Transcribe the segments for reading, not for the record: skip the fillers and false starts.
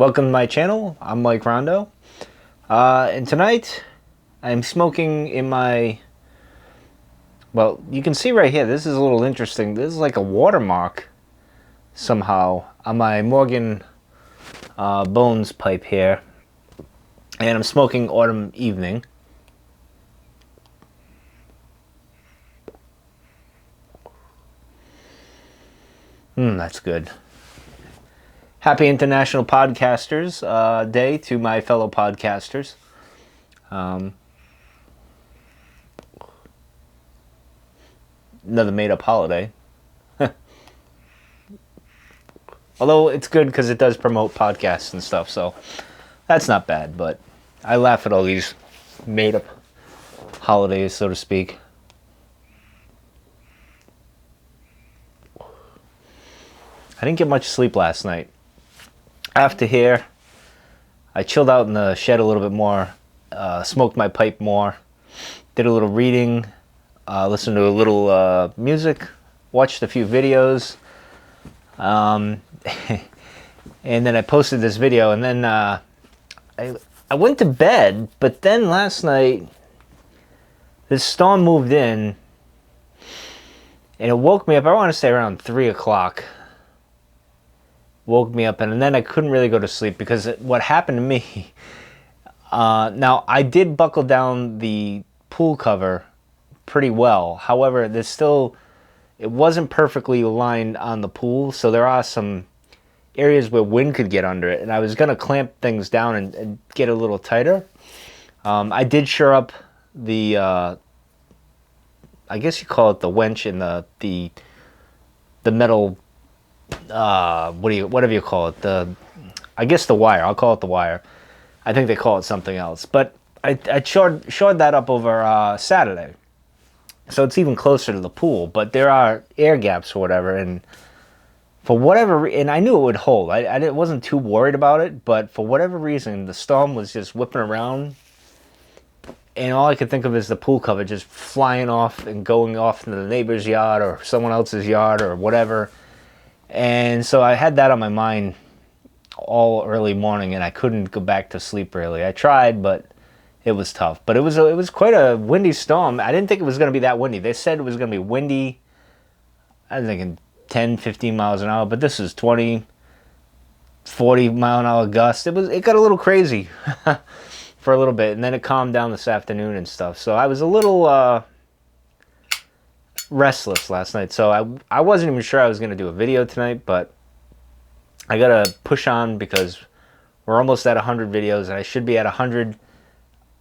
Welcome to my channel. I'm Mike Rondo. And tonight I'm smoking in my, well, you can see right here, this is a little interesting. This is like a watermark somehow on my Morgan Bones pipe here. And I'm smoking Autumn Evening. That's good. Happy International Podcasters Day to my fellow podcasters. Another made-up holiday. Although it's good because it does promote podcasts and stuff, so that's not bad. But I laugh at all these made-up holidays, so to speak. I didn't get much sleep last night. After here, I chilled out in the shed a little bit more, smoked my pipe more, did a little reading, listened to a little music, watched a few videos, and then I posted this video, and then I went to bed, but then last night, this storm moved in, and it woke me up, I want to say around 3 o'clock. Woke me up, and then I couldn't really go to sleep because what happened to me, now I did buckle down the pool cover pretty well. However, it wasn't perfectly aligned on the pool, so there are some areas where wind could get under it, and I was going to clamp things down and get a little tighter. I did shore up the, I guess you call it the wench and the metal, whatever you call it, I guess the wire. I'll call it the wire. I think they call it something else. But I shored that up over Saturday, so it's even closer to the pool. But there are air gaps or whatever, and for whatever and I knew it would hold. I wasn't too worried about it, but for whatever reason, the storm was just whipping around, and all I could think of is the pool cover just flying off and going off into the neighbor's yard or someone else's yard or whatever. And so I had that on my mind all early morning, and I couldn't go back to sleep really. I tried, but it was tough. But it was quite a windy storm. I didn't think it was going to be that windy. They said it was going to be windy, I was thinking 10, 15 miles an hour, but this is 20, 40 mile an hour gust. It got a little crazy for a little bit, and then it calmed down this afternoon and stuff. So I was a little restless last night, so I wasn't even sure I was going to do a video tonight, but I gotta push on because we're almost at 100 videos, and I should be at 100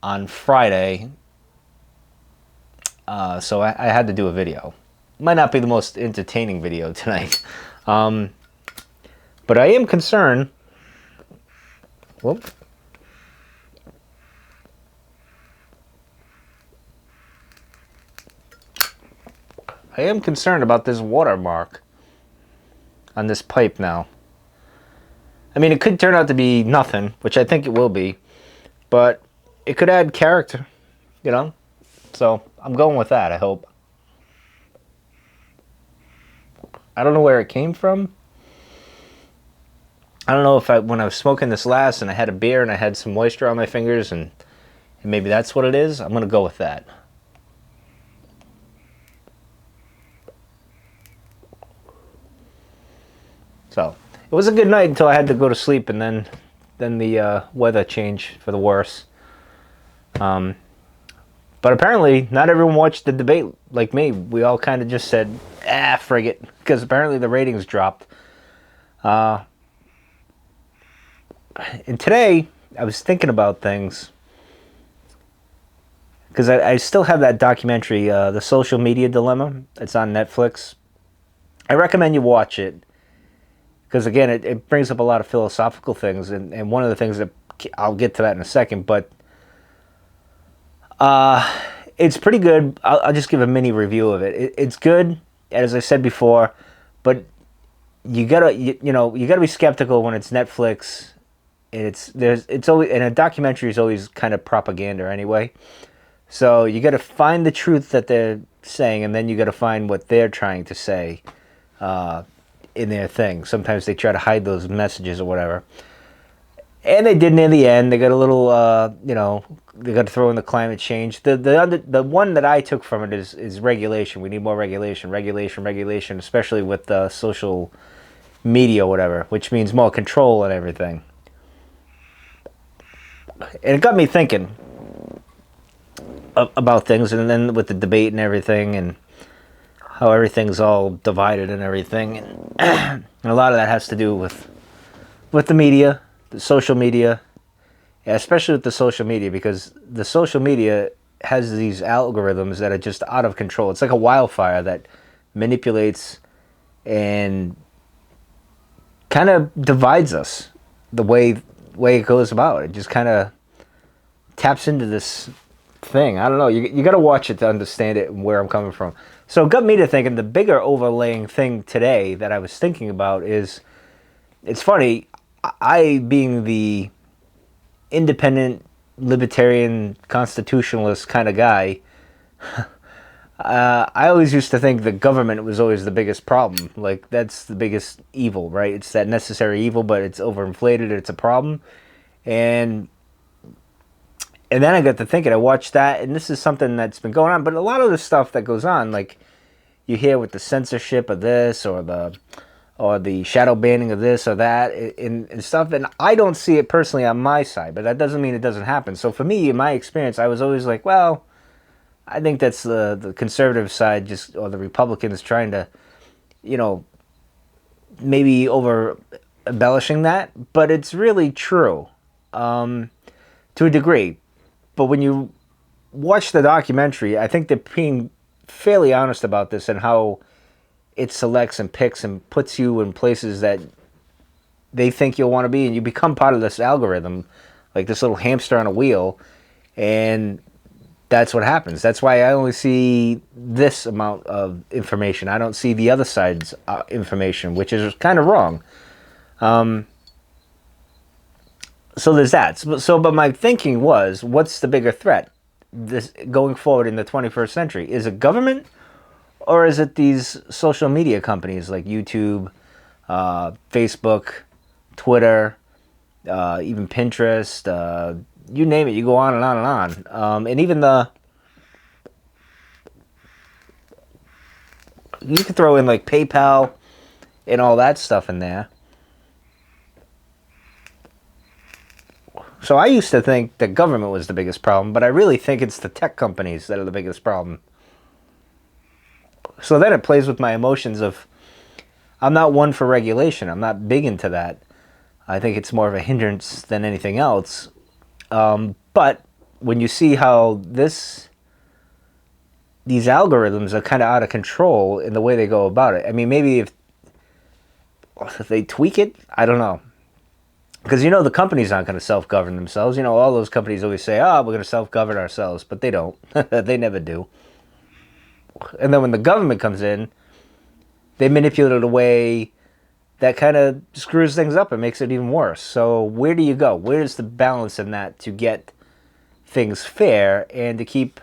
on Friday, so I had to do a video. Might not be the most entertaining video tonight, but I am concerned. Whoop. I am concerned about this watermark on this pipe now. I mean, it could turn out to be nothing, which I think it will be, but it could add character, you know? So I'm going with that, I hope. I don't know where it came from. I don't know if when I was smoking this last and I had a beer and I had some moisture on my fingers and maybe that's what it is. I'm going to go with that. So it was a good night until I had to go to sleep, and then the weather changed for the worse. But apparently not everyone watched the debate like me. We all kind of just said, frig it, because apparently the ratings dropped. And today I was thinking about things, because I still have that documentary, The Social Media Dilemma. It's on Netflix. I recommend you watch it. Because, again, it brings up a lot of philosophical things, and one of the things that, I'll get to that in a second, but it's pretty good. I'll just give a mini review of it. It's good, as I said before, but you gotta be skeptical when it's Netflix. It's always, and a documentary is always kind of propaganda anyway. So you got to find the truth that they're saying, and then you got to find what they're trying to say in their thing. Sometimes they try to hide those messages or whatever. And they didn't in the end. They got a little, they got to throw in the climate change. The one that I took from it is regulation. We need more regulation, regulation, regulation, especially with the social media, or whatever, which means more control and everything. And it got me thinking about things, and then with the debate and everything, and how everything's all divided and everything, and a lot of that has to do with the media, the social media, yeah, especially with the social media, because the social media has these algorithms that are just out of control. It's like a wildfire that manipulates and kind of divides us the way it goes about. It just kind of taps into this thing. I don't know. You got to watch it to understand it and where I'm coming from. So it got me to thinking the bigger overlaying thing today that I was thinking about is, it's funny, I being the independent libertarian constitutionalist kind of guy, I always used to think the government was always the biggest problem. Like, that's the biggest evil, right? It's that necessary evil, but it's overinflated. It's a problem. And then I got to thinking, I watched that, and this is something that's been going on. But a lot of the stuff that goes on, like you hear with the censorship of this, or the shadow banning of this or that, and stuff, and I don't see it personally on my side, but that doesn't mean it doesn't happen. So for me, in my experience, I was always like, well, I think that's the conservative side, just, or the Republicans trying to, maybe over embellishing that, but it's really true, to a degree. But when you watch the documentary, I think they're being fairly honest about this, and how it selects and picks and puts you in places that they think you'll want to be, and you become part of this algorithm, like this little hamster on a wheel, and that's what happens. That's why I only see this amount of information. I don't see the other side's information, which is kind of wrong. So there's that. But my thinking was, what's the bigger threat this going forward in the 21st century? Is it government, or is it these social media companies like YouTube, Facebook, Twitter, even Pinterest, you name it, you go on and on and on. And even you can throw in like PayPal and all that stuff in there. So I used to think the government was the biggest problem, but I really think it's the tech companies that are the biggest problem. So then it plays with my emotions of, I'm not one for regulation. I'm not big into that. I think it's more of a hindrance than anything else. But when you see how these algorithms are kind of out of control in the way they go about it. I mean, maybe if they tweak it, I don't know. Because, the companies aren't going to self-govern themselves. All those companies always say, we're going to self-govern ourselves. But they don't. They never do. And then when the government comes in, they manipulate it a way that kind of screws things up and makes it even worse. So where do you go? Where's the balance in that to get things fair and to keep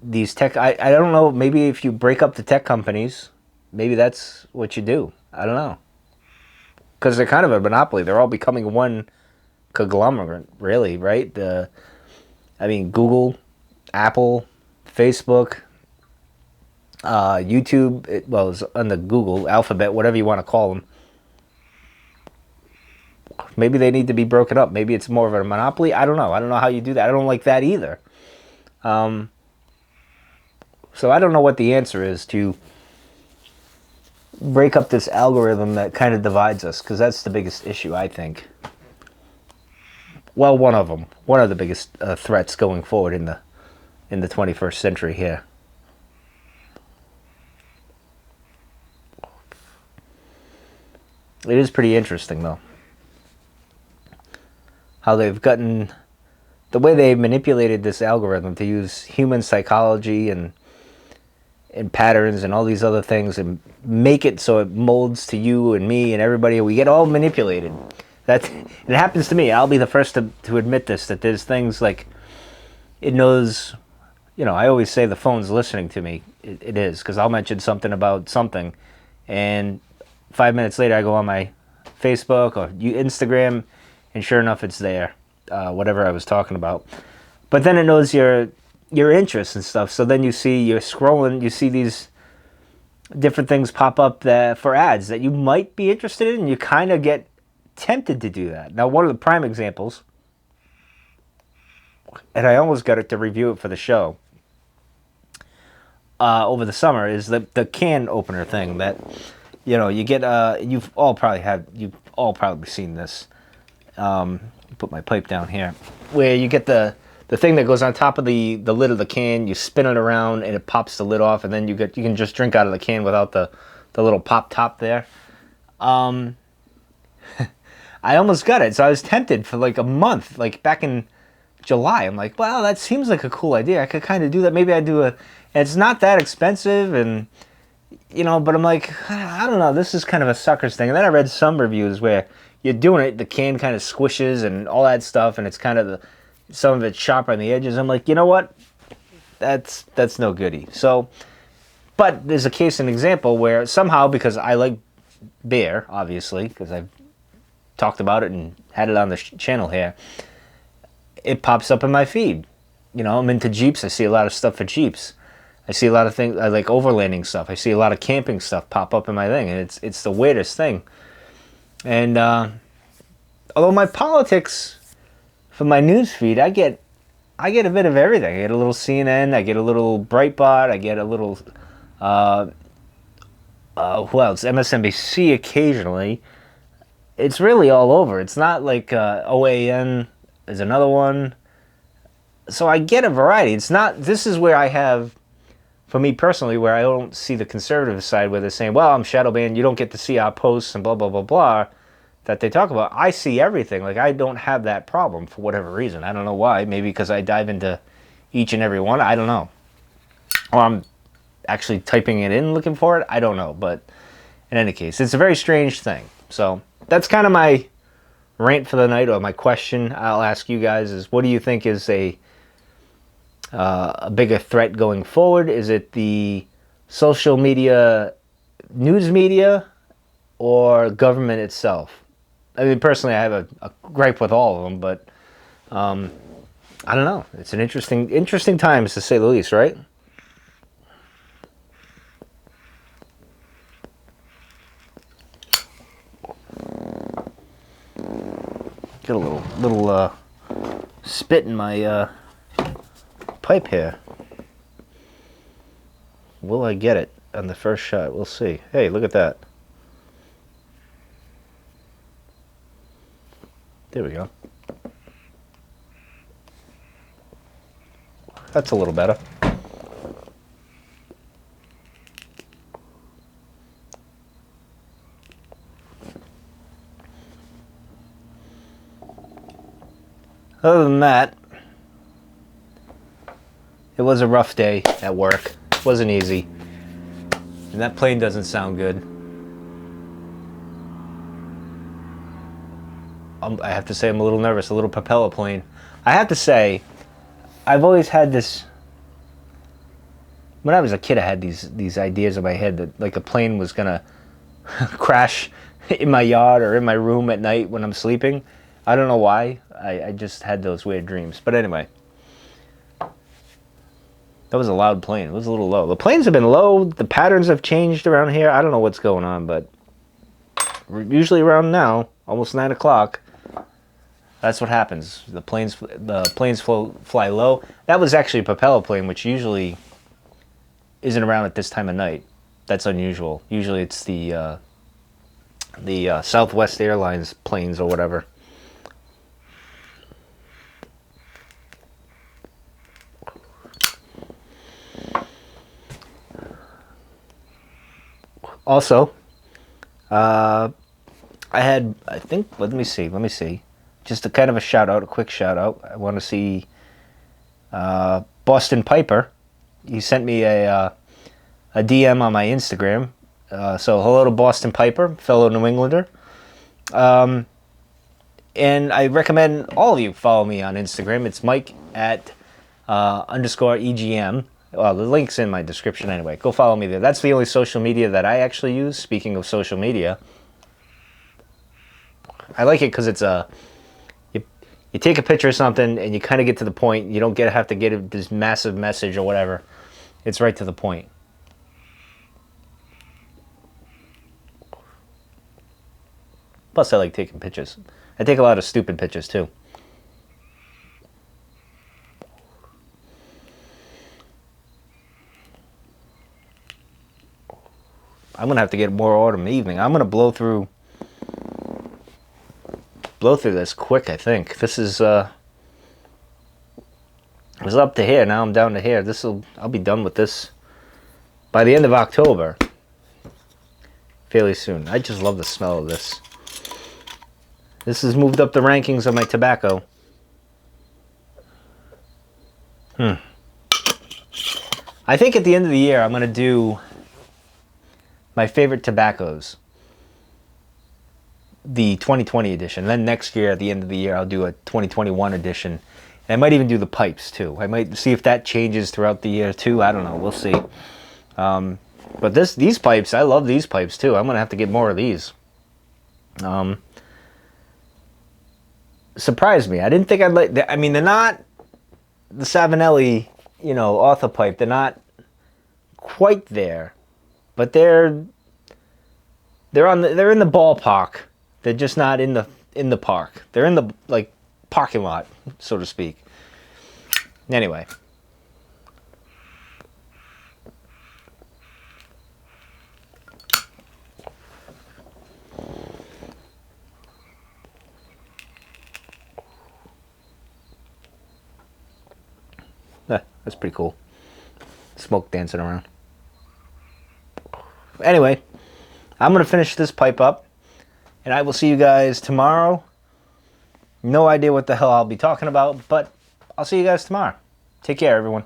these tech... I don't know, maybe if you break up the tech companies, maybe that's what you do. I don't know. Because they're kind of a monopoly. They're all becoming one conglomerate, really, right? Google, Apple, Facebook, YouTube, it's on the Google alphabet, whatever you want to call them. Maybe they need to be broken up. Maybe it's more of a monopoly. I don't know. I don't know how you do that. I don't like that either. So I don't know what the answer is to break up this algorithm that kind of divides us, because that's the biggest issue, I think. Well, one of them. One of the biggest threats going forward in the 21st century here. It is pretty interesting, though, how they've gotten, the way they've manipulated this algorithm to use human psychology and patterns and all these other things and make it so it molds to you and me and everybody. We get all manipulated. It happens to me. I'll be the first to admit this, that there's things like it knows, I always say the phone's listening to me. It is, because I'll mention something about something, and 5 minutes later I go on my Facebook or Instagram, and sure enough, it's there. Whatever I was talking about, but then it knows your interests and stuff. So then you're scrolling, you see these different things pop up that for ads that you might be interested in, and you kind of get tempted to do that. Now, one of the prime examples, and I almost got it to review it for the show over the summer, is the can opener thing that you get. You've all probably seen this. Put my pipe down here, where you get the thing that goes on top of the lid of the can. You spin it around and it pops the lid off, and then you can just drink out of the can without the little pop top there. I almost got it, so I was tempted for like a month, like back in July. I'm like, well, that seems like a cool idea. I could kind of do that. Maybe I do and it's not that expensive, and but I'm like, I don't know. This is kind of a sucker's thing. And then I read some reviews where you're doing it, the can kind of squishes and all that stuff, and it's kind of some of it's sharp on the edges. I'm like, you know what? That's no goodie. So, but there's a case, an example where somehow, because I like beer, obviously, because I've talked about it and had it on the channel here, it pops up in my feed. I'm into Jeeps. I see a lot of stuff for Jeeps. I see a lot of things. I like overlanding stuff. I see a lot of camping stuff pop up in my thing, and it's the weirdest thing. And although my politics for my news feed, I get a bit of everything. I get a little CNN. I get a little Breitbart. I get a little who else? MSNBC occasionally. It's really all over. It's not like OAN is another one. So I get a variety. It's not. This is where I have, for me personally, where I don't see the conservative side where they're saying, well, I'm shadow banned, you don't get to see our posts and blah, blah, blah, blah, that they talk about. I see everything. Like, I don't have that problem for whatever reason. I don't know why. Maybe because I dive into each and every one. I don't know. Or I'm actually typing it in looking for it. I don't know. But in any case, it's a very strange thing. So that's kind of my rant for the night, or my question I'll ask you guys is, what do you think is a bigger threat going forward? Is it the social media, news media, or government itself? I mean, personally, I have a gripe with all of them, but I don't know. It's an interesting times, to say the least, right? Get a little spit in my pipe here. Will I get it on the first shot? We'll see. Hey, look at that. There we go. That's a little better. Other than that, it was a rough day at work. It wasn't easy. And that plane doesn't sound good. I have to say I'm a little nervous, a little propeller plane. I have to say, I've always had this, when I was a kid, I had these ideas in my head that like a plane was gonna crash in my yard or in my room at night when I'm sleeping. I don't know why. I just had those weird dreams. But anyway, that was a loud plane. It was a little low. The planes have been low. The patterns have changed around here. I don't know what's going on, but usually around now, almost 9 o'clock, that's what happens. The planes fly low. That was actually a propeller plane, which usually isn't around at this time of night. That's unusual. Usually it's the Southwest Airlines planes or whatever. Also, I think, let me see. Just a kind of a shout out, a quick shout out. I want to see Boston Piper. He sent me a DM on my Instagram. So hello to Boston Piper, fellow New Englander. And I recommend all of you follow me on Instagram. It's Mike at _EGM. Well, the link's in my description anyway. Go follow me there. That's the only social media that I actually use. Speaking of social media, I like it because it's you take a picture of something and you kind of get to the point. You don't have to get this massive message or whatever. It's right to the point. Plus, I like taking pictures. I take a lot of stupid pictures too. I'm gonna have to get more autumn evening. I'm gonna blow through this quick. I think this is it was up to here. Now I'm down to here. I'll be done with this by the end of October. Fairly soon. I just love the smell of this. This has moved up the rankings of my tobacco. I think at the end of the year I'm gonna do my favorite tobaccos. The 2020 edition. Then next year, at the end of the year, I'll do a 2021 edition. And I might even do the pipes too. I might see if that changes throughout the year too. I don't know. We'll see. But these pipes, I love these pipes too. I'm gonna have to get more of these. Surprised me. I didn't think I'd like. I mean, they're not the Savinelli, Author pipe. They're not quite there, but they're in the ballpark. They're just not in the park. They're in the parking lot, so to speak. Anyway. That's pretty cool. Smoke dancing around. Anyway, I'm going to finish this pipe up, and I will see you guys tomorrow. No idea what the hell I'll be talking about, but I'll see you guys tomorrow. Take care, everyone.